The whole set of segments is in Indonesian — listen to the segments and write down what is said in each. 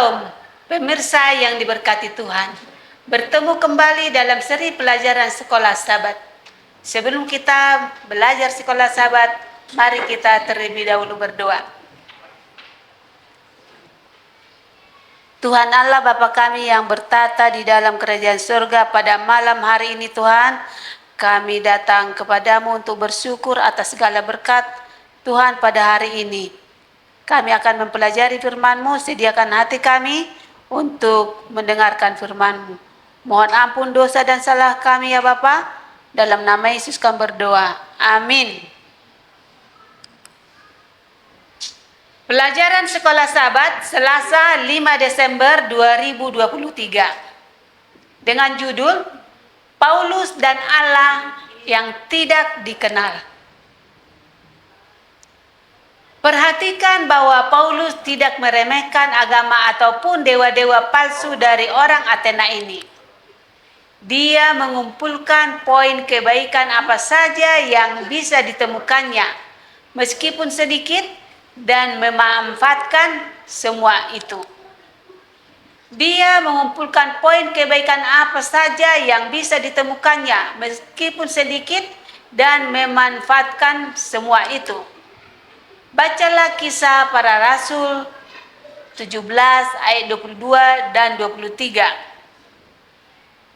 Shalom, pemirsa yang diberkati Tuhan. Bertemu kembali dalam seri pelajaran Sekolah Sabat. Sebelum kita belajar Sekolah Sabat, mari kita terlebih dahulu berdoa. Tuhan Allah Bapa kami yang bertata di dalam kerajaan surga, pada malam hari ini Tuhan, kami datang kepadamu untuk bersyukur atas segala berkat Tuhan pada hari ini. Kami akan mempelajari firman-Mu, sediakan hati kami untuk mendengarkan firman-Mu. Mohon ampun dosa dan salah kami ya Bapa, dalam nama Yesus kami berdoa. Amin. Pelajaran Sekolah Sabat Selasa 5 Desember 2023 dengan judul Paulus dan Allah yang tidak dikenal. Perhatikan bahwa Paulus tidak meremehkan agama ataupun dewa-dewa palsu dari orang Athena ini. Dia mengumpulkan poin kebaikan apa saja yang bisa ditemukannya, meskipun sedikit, dan memanfaatkan semua itu. Dia mengumpulkan poin kebaikan apa saja yang bisa ditemukannya, meskipun sedikit, dan memanfaatkan semua itu. Bacalah Kisah Para Rasul 17 ayat 22 dan 23.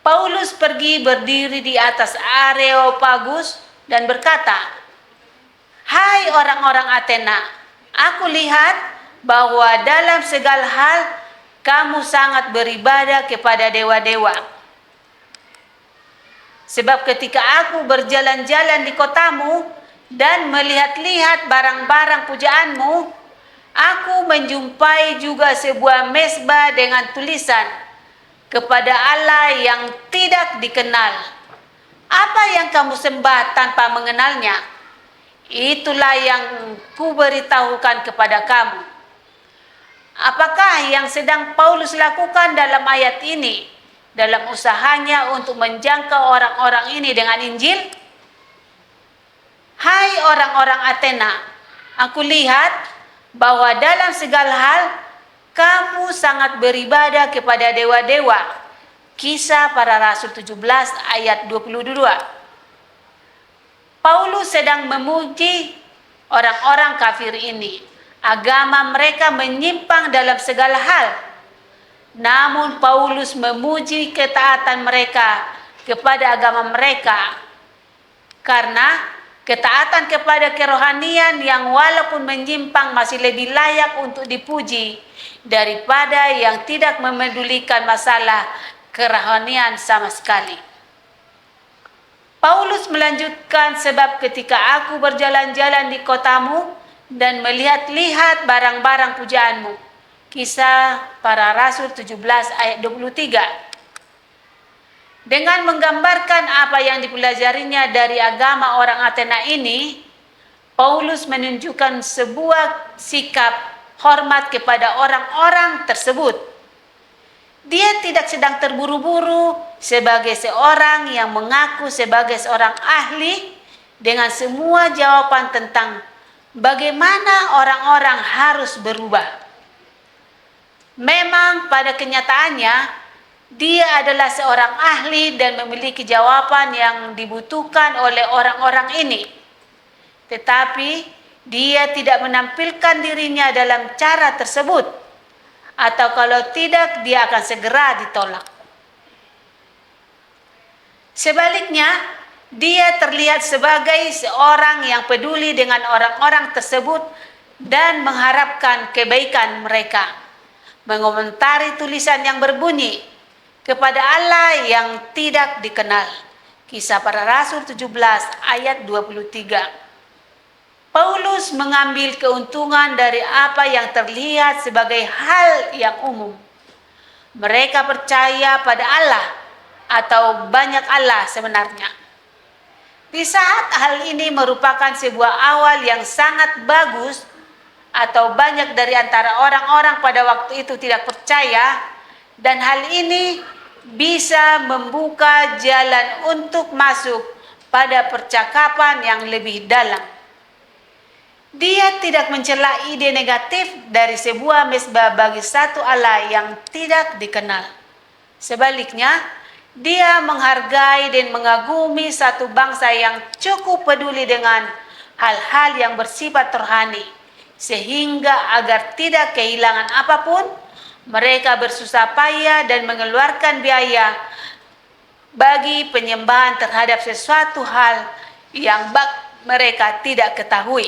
Paulus pergi berdiri di atas Areopagus dan berkata, "Hai orang-orang Athena, aku lihat bahwa dalam segala hal kamu sangat beribadah kepada dewa-dewa. Sebab ketika aku berjalan-jalan di kotamu dan melihat-lihat barang-barang pujaanmu, aku menjumpai juga sebuah mezbah dengan tulisan, kepada Allah yang tidak dikenal. Apa yang kamu sembah tanpa mengenalnya? Itulah yang kuberitahukan kepada kamu." Apakah yang sedang Paulus lakukan dalam ayat ini, dalam usahanya untuk menjangkau orang-orang ini dengan Injil? Hai orang-orang Athena, aku lihat bahwa dalam segala hal kamu sangat beribadah kepada dewa-dewa. Kisah Para Rasul 17 ayat 22. Paulus sedang memuji orang-orang kafir ini. Agama mereka menyimpang dalam segala hal. Namun Paulus memuji ketaatan mereka kepada agama mereka, karena ketaatan kepada kerohanian yang walaupun menyimpang masih lebih layak untuk dipuji daripada yang tidak memedulikan masalah kerohanian sama sekali. Paulus melanjutkan, "Sebab ketika aku berjalan-jalan di kotamu dan melihat-lihat barang-barang pujaanmu." Kisah Para Rasul 17 ayat 23. Dengan menggambarkan apa yang dipelajarinya dari agama orang Athena ini, Paulus menunjukkan sebuah sikap hormat kepada orang-orang tersebut. Dia tidak sedang terburu-buru sebagai seorang yang mengaku sebagai seorang ahli dengan semua jawaban tentang bagaimana orang-orang harus berubah. Memang pada kenyataannya, dia adalah seorang ahli dan memiliki jawaban yang dibutuhkan oleh orang-orang ini. Tetapi dia tidak menampilkan dirinya dalam cara tersebut, atau kalau tidak dia akan segera ditolak. Sebaliknya, dia terlihat sebagai seorang yang peduli dengan orang-orang tersebut dan mengharapkan kebaikan mereka. Mengomentari tulisan yang berbunyi, "Kepada Allah yang tidak dikenal." Kisah Para Rasul 17 ayat 23. Paulus mengambil keuntungan dari apa yang terlihat sebagai hal yang umum. Mereka percaya pada Allah atau banyak Allah sebenarnya. Di saat hal ini merupakan sebuah awal yang sangat bagus, atau banyak dari antara orang-orang pada waktu itu tidak percaya, dan hal ini bisa membuka jalan untuk masuk pada percakapan yang lebih dalam. Dia tidak mencela ide negatif dari sebuah mesbah bagi satu Allah yang tidak dikenal. Sebaliknya, dia menghargai dan mengagumi satu bangsa yang cukup peduli dengan hal-hal yang bersifat rohani, sehingga agar tidak kehilangan apapun, mereka bersusah payah dan mengeluarkan biaya bagi penyembahan terhadap sesuatu hal yang mereka tidak ketahui.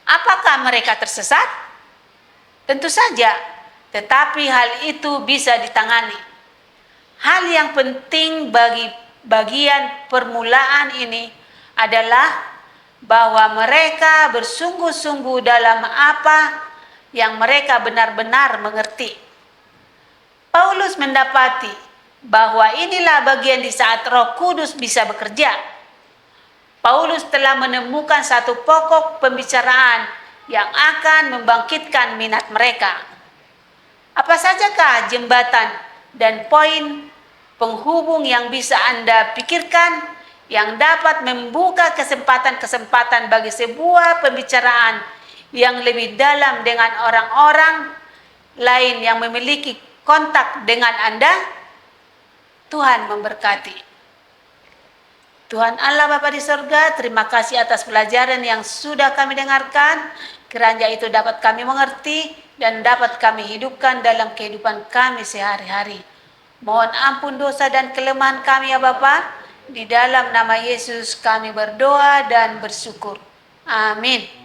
Apakah mereka tersesat? Tentu saja, tetapi hal itu bisa ditangani. Hal yang penting bagi bagian permulaan ini adalah bahwa mereka bersungguh-sungguh dalam apa yang mereka benar-benar mengerti. Paulus mendapati bahwa inilah bagian di saat Roh Kudus bisa bekerja. Paulus telah menemukan satu pokok pembicaraan yang akan membangkitkan minat mereka. Apa sajakah jembatan dan poin penghubung yang bisa Anda pikirkan yang dapat membuka kesempatan-kesempatan bagi sebuah pembicaraan yang lebih dalam dengan orang-orang lain yang memiliki kontak dengan Anda? Tuhan memberkati. Tuhan Allah Bapa di sorga, terima kasih atas pelajaran yang sudah kami dengarkan. Kiranya itu dapat kami mengerti dan dapat kami hidupkan dalam kehidupan kami sehari-hari. Mohon ampun dosa dan kelemahan kami ya Bapa. Di dalam nama Yesus kami berdoa dan bersyukur. Amin.